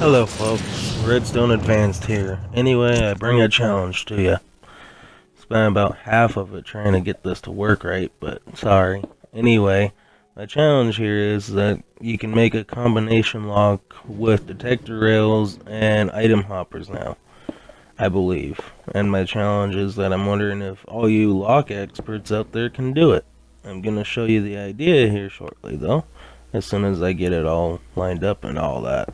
Hello folks, Redstone Advanced here. Anyway, I bring a challenge to you. Spent about half of it trying to get this to work right, but sorry. Anyway, my challenge here is that you can make a combination lock with detector rails and item hoppers now, I believe. And my challenge is that I'm wondering if all you lock experts out there can do it. I'm gonna show you the idea here shortly though, as soon as I get it all lined up and all that.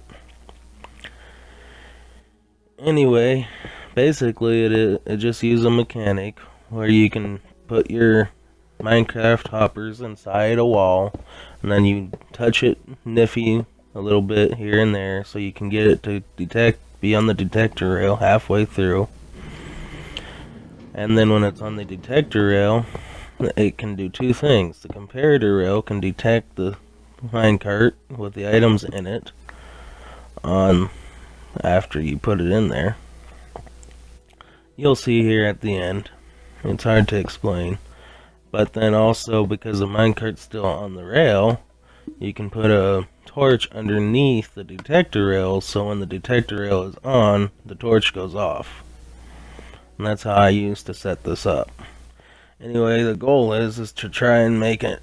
Anyway, basically it just uses a mechanic where you can put your Minecraft hoppers inside a wall, and then you touch it nifty a little bit here and there so you can get it to be on the detector rail halfway through. And then when it's on the detector rail, it can do two things. The comparator rail can detect the minecart with the items in it after you put it in there. You'll see here at the end. It's hard to explain. But then also, because the minecart's still on the rail, you can put a torch underneath the detector rail, so when the detector rail is on, the torch goes off. And that's how I used to set this up. Anyway, the goal is to try and make it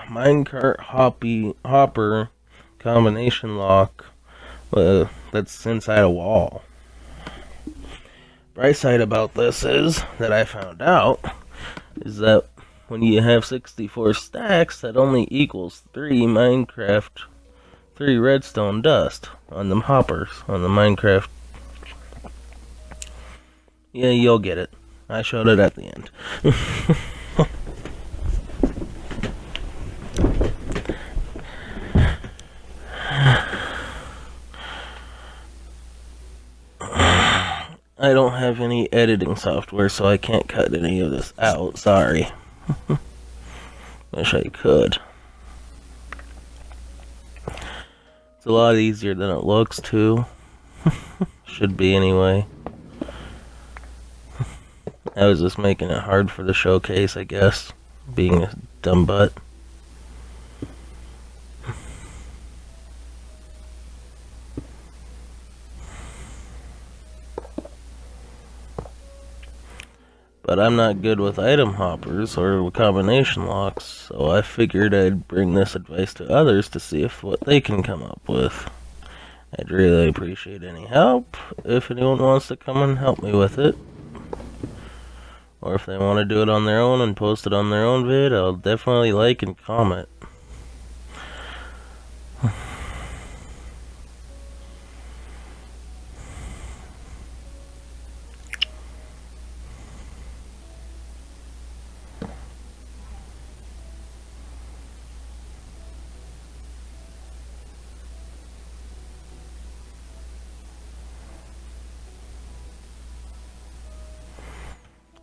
minecart hopper combination lock that's inside a wall. Bright side about this is that I found out is that when you have 64 stacks, that only equals 3 redstone dust on the hoppers on the Minecraft. Yeah, you'll get it. I showed it at the end. I don't have any editing software, so I can't cut any of this out. Sorry. Wish I could. It's a lot easier than it looks, too. Should be, anyway. I was just making it hard for the showcase, I guess. Being a dumb butt. But I'm not good with item hoppers or combination locks, so I figured I'd bring this advice to others to see what they can come up with. I'd really appreciate any help if anyone wants to come and help me with it. Or if they want to do it on their own and post it on their own vid, I'll definitely like and comment.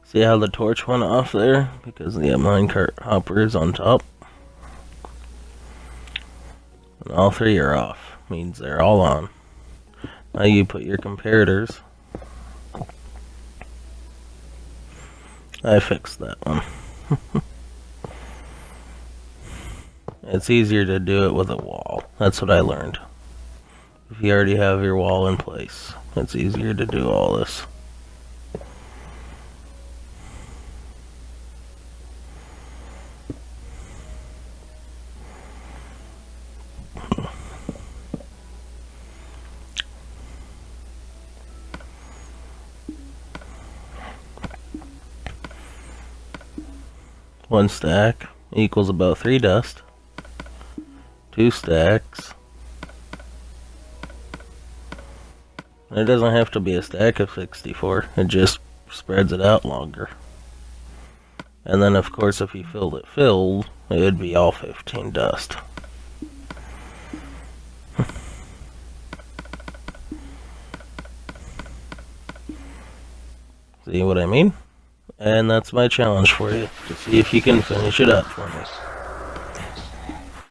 See how the torch went off there? Because the minecart hopper is on top. And all three are off. Means they're all on. Now you put your comparators. I fixed that one. It's easier to do it with a wall. That's what I learned. If you already have your wall in place, it's easier to do all this. One stack equals about 3 dust. 2 stacks. And it doesn't have to be a stack of 64. It just spreads it out longer. And then of course if you filled, it would be all 15 dust. See what I mean? And that's my challenge for you, to see if you can finish it up for me.